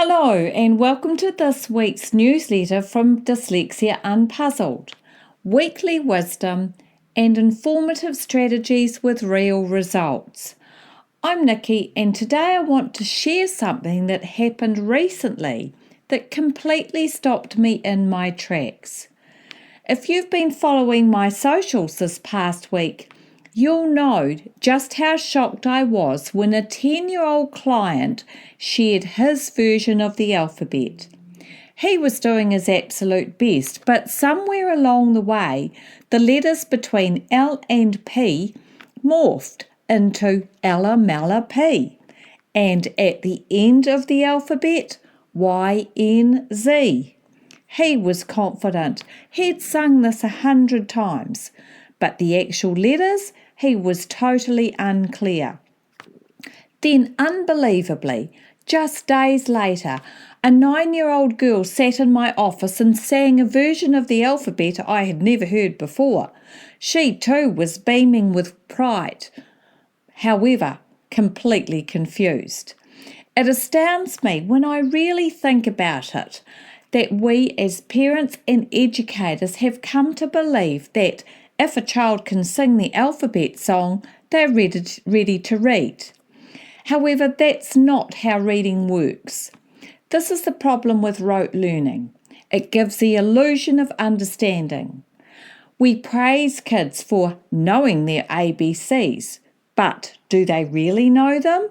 Hello and welcome to this week's newsletter from Dyslexia Unpuzzled, weekly wisdom and informative strategies with real results. I'm Nikki and today I want to share something that happened recently that completely stopped me in my tracks. If you've been following my socials this past week, you'll know just how shocked I was when a 10-year-old client shared his version of the alphabet. He was doing his absolute best, but somewhere along the way, the letters between L and P morphed into Mella Pe, and at the end of the alphabet, YNZ. He was confident. He'd sung this 100 times, but the actual letters, he was totally unclear. Then, unbelievably, just days later, a 9-year-old girl sat in my office and sang a version of the alphabet I had never heard before. She too was beaming with pride, however, completely confused. It astounds me when I really think about it that we as parents and educators have come to believe that if a child can sing the alphabet song, they're ready to read. However, that's not how reading works. This is the problem with rote learning. It gives the illusion of understanding. We praise kids for knowing their ABCs, but do they really know them?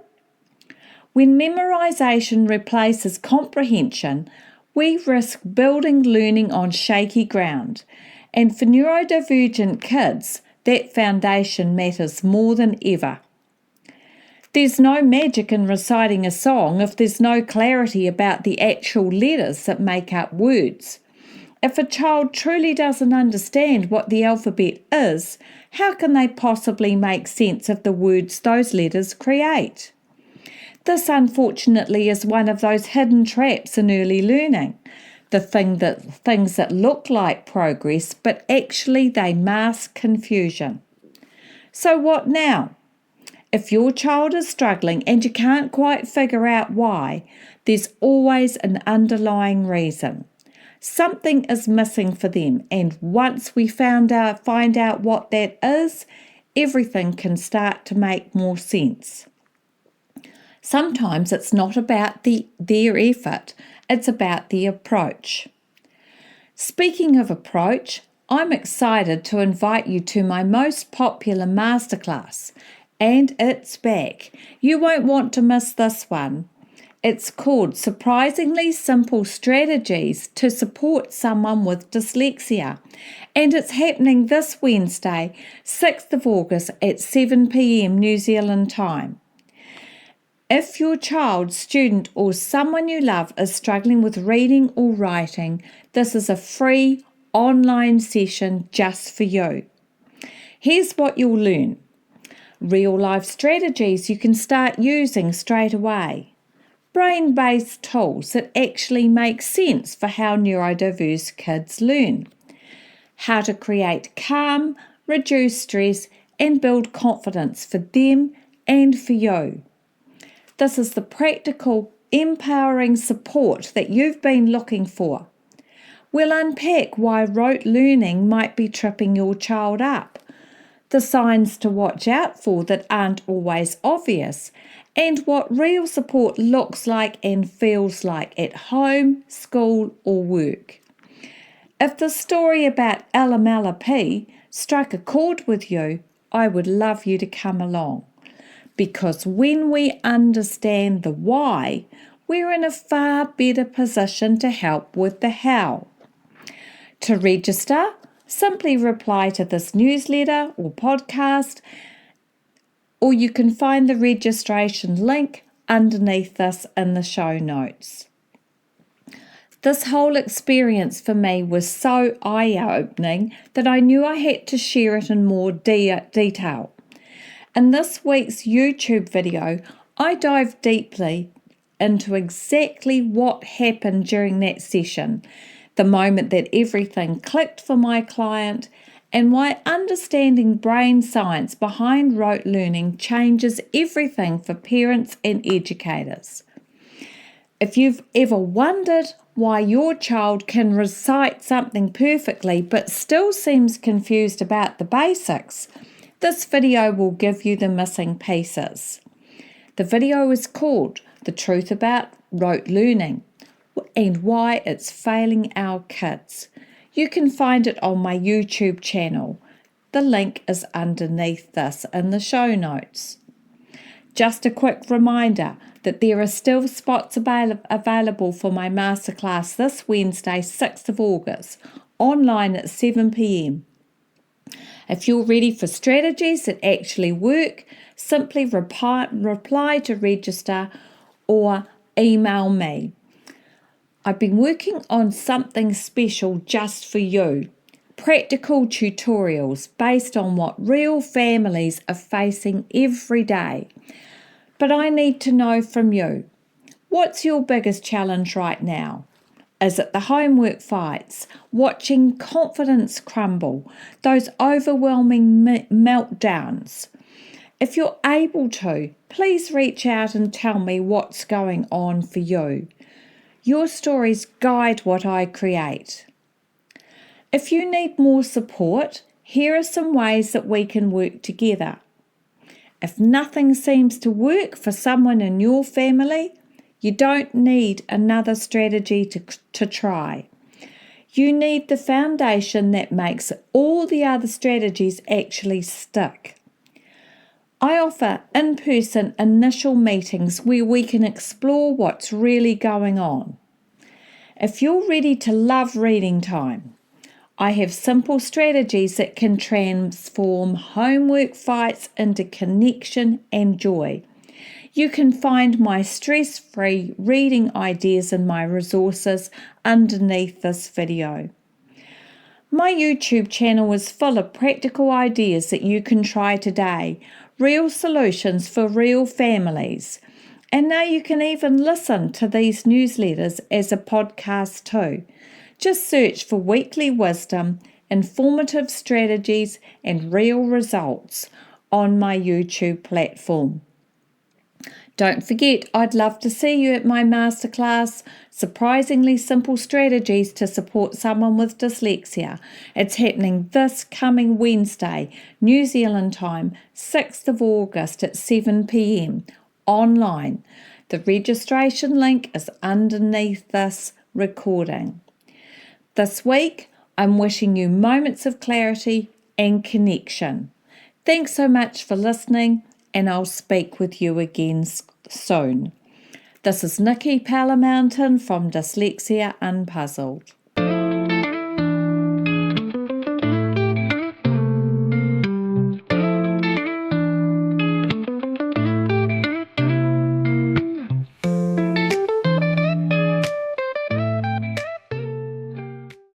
When memorization replaces comprehension, we risk building learning on shaky ground. And for neurodivergent kids, that foundation matters more than ever. There's no magic in reciting a song if there's no clarity about the actual letters that make up words. If a child truly doesn't understand what the alphabet is, how can they possibly make sense of the words those letters create? This, unfortunately, is one of those hidden traps in early learning. Things that look like progress, but actually they mask confusion. So what now? If your child is struggling and you can't quite figure out why, there's always an underlying reason. Something is missing for them, and once we find out what that is, everything can start to make more sense. Sometimes it's not about their effort, it's about the approach. Speaking of approach, I'm excited to invite you to my most popular masterclass, and it's back. You won't want to miss this one. It's called Surprisingly Simple Strategies to Support Someone with Dyslexia, and it's happening this Wednesday, 6th of August at 7 p.m. New Zealand time. If your child, student or someone you love is struggling with reading or writing, this is a free online session just for you. Here's what you'll learn. Real-life strategies you can start using straight away. Brain-based tools that actually make sense for how neurodiverse kids learn. How to create calm, reduce stress and build confidence for them and for you. This is the practical, empowering support that you've been looking for. We'll unpack why rote learning might be tripping your child up, the signs to watch out for that aren't always obvious, and what real support looks like and feels like at home, school, or work. If the story about Mella Pe struck a chord with you, I would love you to come along. Because when we understand the why, we're in a far better position to help with the how. To register, simply reply to this newsletter or podcast, or you can find the registration link underneath this in the show notes. This whole experience for me was so eye-opening that I knew I had to share it in more detail. In this week's YouTube video, I dive deeply into exactly what happened during that session, the moment that everything clicked for my client, and why understanding brain science behind rote learning changes everything for parents and educators. If you've ever wondered why your child can recite something perfectly but still seems confused about the basics, this video will give you the missing pieces. The video is called The Truth About Rote Learning and Why It's Failing Our Kids. You can find it on my YouTube channel. The link is underneath this in the show notes. Just a quick reminder that there are still spots available for my masterclass this Wednesday, 6th of August, online at 7 p.m. If you're ready for strategies that actually work, simply reply to register or email me. I've been working on something special just for you. Practical tutorials based on what real families are facing every day. But I need to know from you, what's your biggest challenge right now? Is it the homework fights, watching confidence crumble, those overwhelming meltdowns? If you're able to, please reach out and tell me what's going on for you. Your stories guide what I create. If you need more support, here are some ways that we can work together. If nothing seems to work for someone in your family, you don't need another strategy to try. You need the foundation that makes all the other strategies actually stick. I offer in-person initial meetings where we can explore what's really going on. If you're ready to love reading time, I have simple strategies that can transform homework fights into connection and joy. You can find my stress-free reading ideas and my resources underneath this video. My YouTube channel is full of practical ideas that you can try today, real solutions for real families. And now you can even listen to these newsletters as a podcast too. Just search for Weekly Wisdom, informative strategies and real results on my YouTube platform. Don't forget, I'd love to see you at my masterclass, Surprisingly Simple Strategies to Support Someone with Dyslexia. It's happening this coming Wednesday, New Zealand time, 6th of August at 7 p.m. online. The registration link is underneath this recording. This week, I'm wishing you moments of clarity and connection. Thanks so much for listening, and I'll speak with you again soon. This is Nikki 𝐃𝐲𝐬𝐿𝐴 from Dyslexia Unpuzzled.